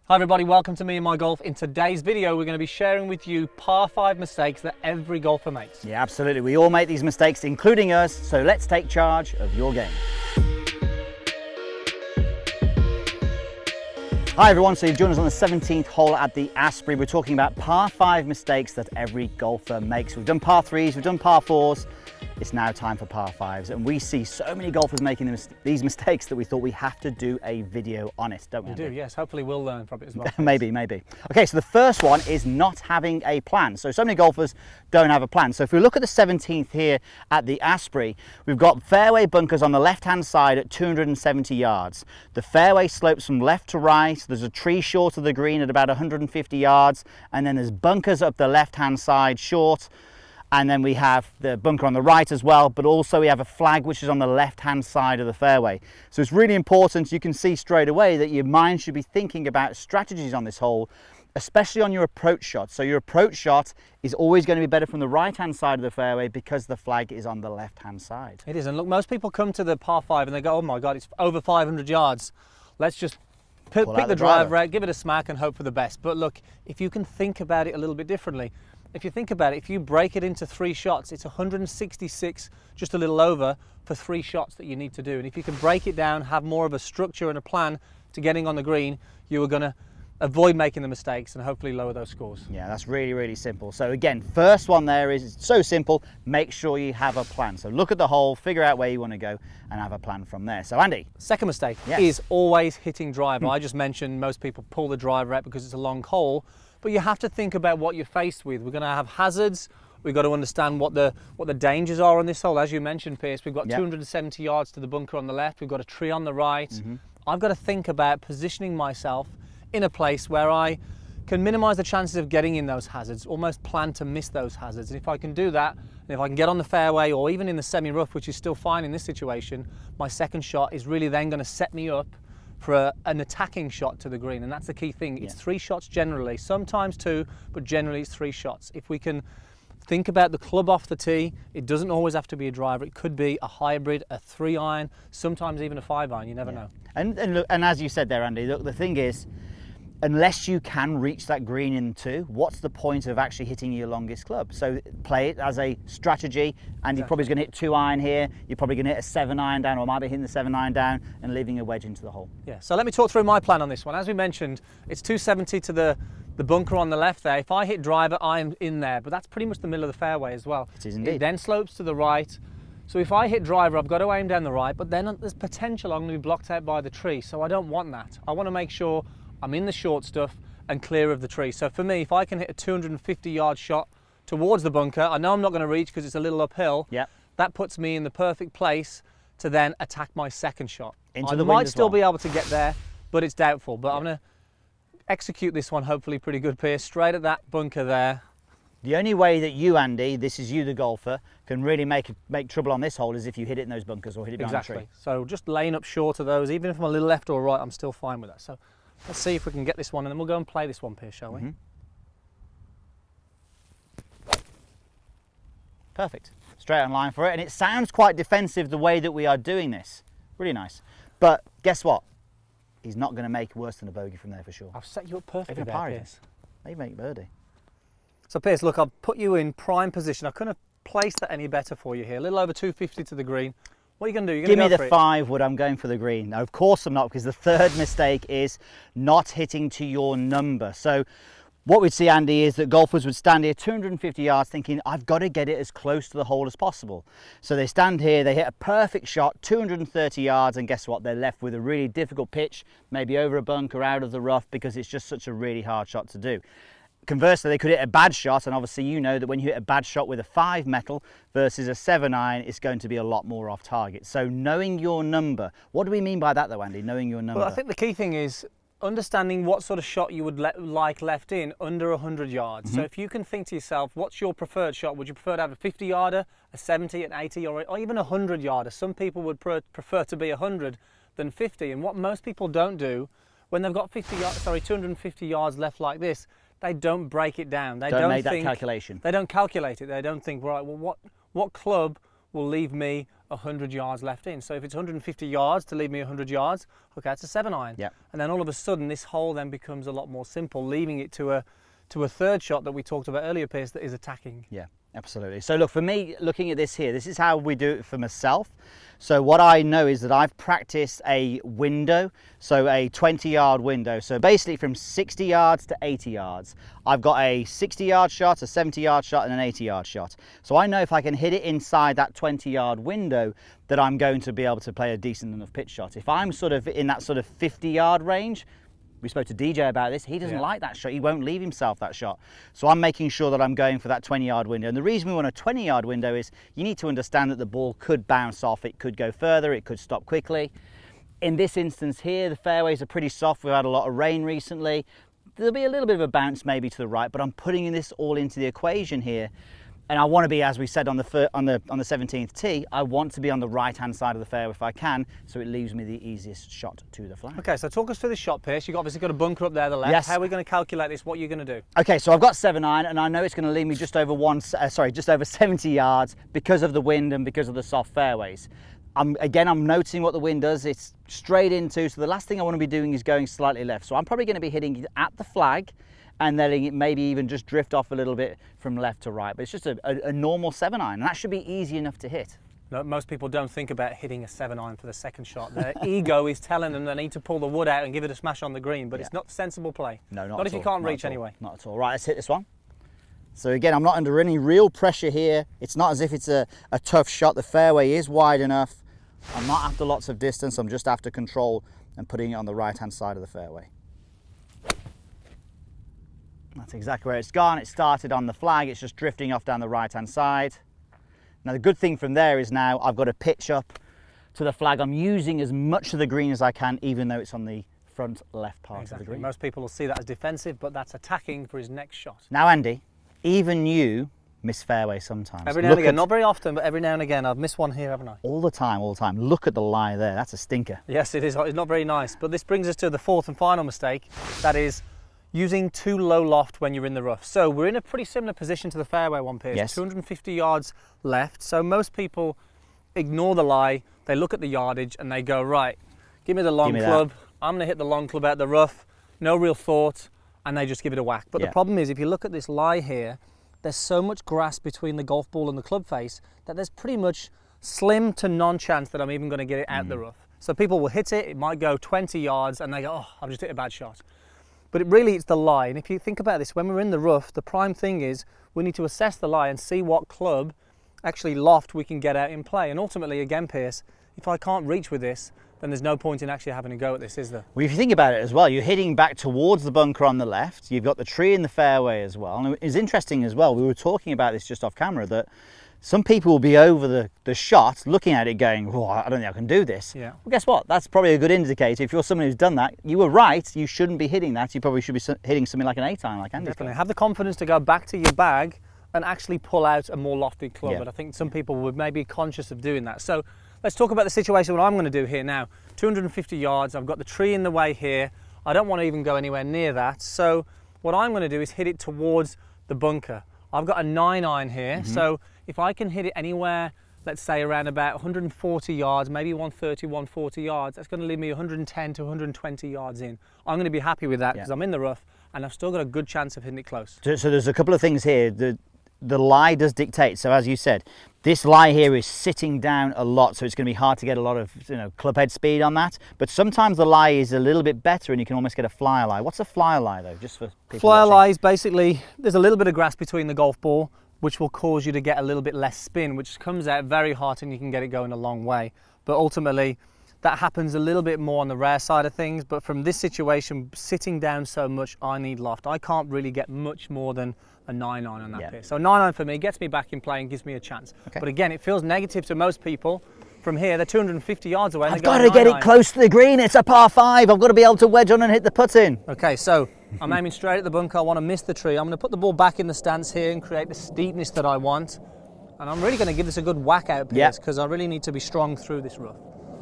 Hi everybody, welcome to Meandmygolf. In today's video, we're going to be sharing with you par 5 mistakes that every golfer makes. Yeah, absolutely. We all make these mistakes, including us, so let's take charge of your game. Hi everyone, so you've joined us on the 17th hole at the Asprey. We're talking about par 5 mistakes that every golfer makes. We've done par 3s, we've done par 4s. It's now time for par 5s, and we see so many golfers making these mistakes that we thought we have to do a video on it, don't we? We do, yes. Hopefully we'll learn from it as well. maybe. Okay, so the first one is not having a plan. So many golfers don't have a plan. So if we look at the 17th here at the Asprey, we've got fairway bunkers on the left-hand side at 270 yards. The fairway slopes from left to right. There's a tree short of the green at about 150 yards, and then there's bunkers up the left-hand side short. And then we have the bunker on the right as well, but also we have a flag which is on the left-hand side of the fairway. So it's really important. You can see straight away that your mind should be thinking about strategies on this hole, especially on your approach shot. So your approach shot is always going to be better from the right-hand side of the fairway because the flag is on the left-hand side. It is, and look, most people come to the par 5 and they go, oh my God, it's over 500 yards. Let's just pick the driver out, give it a smack and hope for the best. But look, if you can think about it a little bit differently, if you think about it, if you break it into 3 shots, it's 166, just a little over, for 3 shots that you need to do. And if you can break it down, have more of a structure and a plan to getting on the green, you are going to avoid making the mistakes and hopefully lower those scores. Yeah, that's really simple. So again, first one there is so simple, make sure you have a plan. So look at the hole, figure out where you want to go and have a plan from there. So Andy. Second mistake is always hitting driver. I just mentioned most people pull the driver out because it's a long hole. But you have to think about what you're faced with. We're going to have hazards. We've got to understand what the dangers are on this hole. As you mentioned, Pierce, we've got 270 yards to the bunker on the left. We've got a tree on the right. I've got to think about positioning myself in a place where I can minimize the chances of getting in those hazards, almost plan to miss those hazards. And if I can do that, and if I can get on the fairway or even in the semi-rough, which is still fine in this situation, my second shot is really then going to set me up for an attacking shot to the green, and that's the key thing. It's 3 shots generally, sometimes 2, but generally it's 3 shots. If we can think about the club off the tee, it doesn't always have to be a driver. It could be a hybrid, a 3-iron, sometimes even a 5-iron. You never know. And look, and as you said there, Andy, look, the thing is, unless you can reach that green in 2, what's the point of actually hitting your longest club? So play it as a strategy, and you're probably going to hit 2-iron here, you're probably going to hit a 7-iron down, or might be hitting the 7-iron down and leaving a wedge into the hole. Yeah, so let me talk through my plan on this one. As we mentioned, it's 270 to the bunker on the left there. If I hit driver, I'm in there, but that's pretty much the middle of the fairway as well. It is indeed. It then slopes to the right. So if I hit driver, I've got to aim down the right, but then there's potential I'm going to be blocked out by the tree, so I don't want that. I want to make sure I'm in the short stuff and clear of the tree. So for me, if I can hit a 250-yard shot towards the bunker, I know I'm not going to reach because it's a little uphill. That puts me in the perfect place to then attack my second shot. I might still be able to get there, but it's doubtful. But I'm going to execute this one hopefully pretty good, Pierce, straight at that bunker there. The only way that you, Andy, this is you the golfer, can really make trouble on this hole is if you hit it in those bunkers or hit it behind the tree. So just laying up short of those, even if I'm a little left or right, I'm still fine with that. So let's see if we can get this one, and then we'll go and play this one, Pierce, shall we? Perfect. Straight on line for it, and it sounds quite defensive the way that we are doing this. Really nice. But guess what? He's not going to make worse than a bogey from there for sure. I've set you up perfectly there, Pierce. They make birdie. So Pierce, look, I've put you in prime position. I couldn't have placed that any better for you here. A little over 250 to the green. What are you going to do? Give me the 5 wood, I'm going for the green. Now, of course I'm not, because the third mistake is not hitting to your number. So what we'd see, Andy, is that golfers would stand here 250 yards thinking, I've got to get it as close to the hole as possible. So they stand here, they hit a perfect shot, 230 yards, and guess what? They're left with a really difficult pitch, maybe over a bunker, out of the rough, because it's just such a really hard shot to do. Conversely, they could hit a bad shot, and obviously you know that when you hit a bad shot with a 5 metal versus a 7-iron, it's going to be a lot more off target. So knowing your number, what do we mean by that though, Andy, knowing your number? Well, I think the key thing is understanding what sort of shot you would like left in under 100 yards. So if you can think to yourself, what's your preferred shot? Would you prefer to have a 50-yarder, a 70, an 80, or even a 100-yarder? Some people would prefer to be 100 than 50, and what most people don't do when they've got 250 yards left like this, they don't break it down. They don't make that calculation. They don't calculate it. They don't think, right, well, what club will leave me 100 yards left in. So if it's 150 yards to leave me 100 yards, okay, it's a 7-iron. Yeah. And then all of a sudden, this hole then becomes a lot more simple, leaving it to a third shot that we talked about earlier, Piers, that is attacking. Yeah, absolutely. So look, for me, looking at this here, this is how we do it for myself. So what I know is that I've practiced a window, so a 20-yard window. So basically from 60 yards to 80 yards, I've got a 60-yard shot, a 70-yard shot, and an 80-yard shot. So I know if I can hit it inside that 20-yard window, that I'm going to be able to play a decent enough pitch shot. If I'm sort of in that sort of 50-yard range, we spoke to DJ about this, he doesn't like that shot, he won't leave himself that shot. So I'm making sure that I'm going for that 20-yard window. And the reason we want a 20-yard window is you need to understand that the ball could bounce off, it could go further, it could stop quickly. In this instance here, the fairways are pretty soft, we've had a lot of rain recently. There'll be a little bit of a bounce maybe to the right, but I'm putting this all into the equation here. And I want to be, as we said on the 17th tee, I want to be on the right-hand side of the fairway if I can, so it leaves me the easiest shot to the flag. Okay, so talk us through this shot, Piers. You've obviously got a bunker up there, the left. Yes. How are we going to calculate this? What are you going to do? Okay, so I've got 7-iron, and I know it's going to leave me just over just over 70 yards because of the wind and because of the soft fairways. I'm noticing what the wind does. It's straight into, so the last thing I want to be doing is going slightly left. So I'm probably going to be hitting it at the flag, and letting it maybe even just drift off a little bit from left to right. But it's just a normal 7-iron, and that should be easy enough to hit. No, most people don't think about hitting a 7-iron for the second shot. Their ego is telling them they need to pull the wood out and give it a smash on the green, but it's not sensible play. No, not if you can't reach anyway. Not at all. Right, let's hit this one. So again, I'm not under any real pressure here. It's not as if it's a tough shot. The fairway is wide enough. I'm not after lots of distance. I'm just after control and putting it on the right-hand side of the fairway. That's exactly where it's gone. It started on the flag, it's just drifting off down the right-hand side. Now the good thing from there is now I've got to pitch up to the flag. I'm using as much of the green as I can, even though it's on the front left part of the green. Most people will see that as defensive, but that's attacking for his next shot. Now Andy, even you miss fairway sometimes. Every now and again, not very often, but every now and again. I've missed one here, haven't I? All the time, all the time. Look at the lie there, that's a stinker. Yes, it is. It's not very nice, but this brings us to the fourth and final mistake, that is using too low loft when you're in the rough. So we're in a pretty similar position to the fairway one, Piers. Yes. 250 yards left. So most people ignore the lie, they look at the yardage and they go, right, give me the long club. I'm gonna hit the long club out the rough, no real thought, and they just give it a whack. But the problem is, if you look at this lie here, there's so much grass between the golf ball and the club face that there's pretty much slim to non-chance that I'm even gonna get it out the rough. So people will hit it, it might go 20 yards and they go, oh, I've just hit a bad shot. But it's the lie. And if you think about this, when we're in the rough, the prime thing is we need to assess the lie and see what club, actually loft, we can get out in play. And ultimately, again, Piers, if I can't reach with this, then there's no point in actually having a go at this, is there? Well, if you think about it as well, you're hitting back towards the bunker on the left. You've got the tree in the fairway as well. And it's interesting as well, we were talking about this just off camera, that some people will be over the shot, looking at it going, oh, I don't think I can do this. Yeah. Well, guess what? That's probably a good indicator. If you're someone who's done that, you were right. You shouldn't be hitting that. You probably should be hitting something like an 8-iron, like Andy. Definitely. Have the confidence to go back to your bag and actually pull out a more lofty club. Yeah. But I think some people would maybe be conscious of doing that. So let's talk about the situation, what I'm going to do here now. 250 yards, I've got the tree in the way here. I don't want to even go anywhere near that. So what I'm going to do is hit it towards the bunker. I've got a 9-iron here, so if I can hit it anywhere, let's say around about 140 yards, maybe 130, 140 yards, that's going to leave me 110 to 120 yards in. I'm going to be happy with that because I'm in the rough and I've still got a good chance of hitting it close. So there's a couple of things here. The lie does dictate. So as you said, this lie here is sitting down a lot, so it's going to be hard to get a lot of club head speed on that. But sometimes the lie is a little bit better and you can almost get a flyer lie. What's a flyer lie though, just for people Flyer watching? lie is basically, there's a little bit of grass between the golf ball, which will cause you to get a little bit less spin, which comes out very hot and you can get it going a long way. But ultimately, that happens a little bit more on the rare side of things. But from this situation, sitting down so much, I need loft. I can't really get much more than a 9-iron on that pitch. So 9-iron for me gets me back in play and gives me a chance. Okay. But again, it feels negative to most people. From here, they're 250 yards away. I've got to get it close to the green. It's a par 5. I've got to be able to wedge on and hit the putt in. Okay, so I'm aiming straight at the bunker. I want to miss the tree. I'm going to put the ball back in the stance here and create the steepness that I want. And I'm really going to give this a good whack out, Piers, because I really need to be strong through this rough.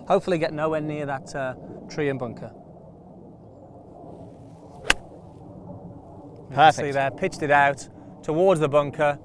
Hopefully get nowhere near that tree and bunker. Perfect. See there, pitched it out towards the bunker.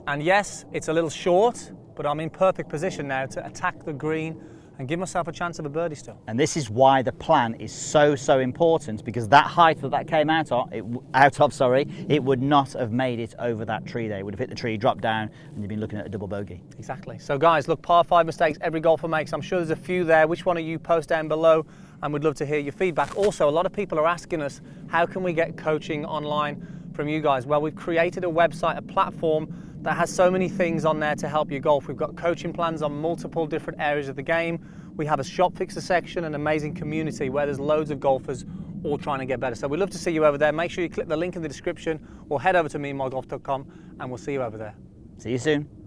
And yes, it's a little short, but I'm in perfect position now to attack the green and give myself a chance of a birdie still. And this is why the plan is so important, because that height that came out of, it would not have made it over that tree there. It would have hit the tree, dropped down, and you've been looking at a double bogey. Exactly. So guys, look, par 5 mistakes every golfer makes. I'm sure there's a few there. Which one of you post down below? And we'd love to hear your feedback. Also, a lot of people are asking us, how can we get coaching online from you guys? Well, we've created a website, a platform that has so many things on there to help you golf. We've got coaching plans on multiple different areas of the game. We have a shop fixer section, an amazing community where there's loads of golfers all trying to get better. So we'd love to see you over there. Make sure you click the link in the description or head over to meandmygolf.com and we'll see you over there. See you soon.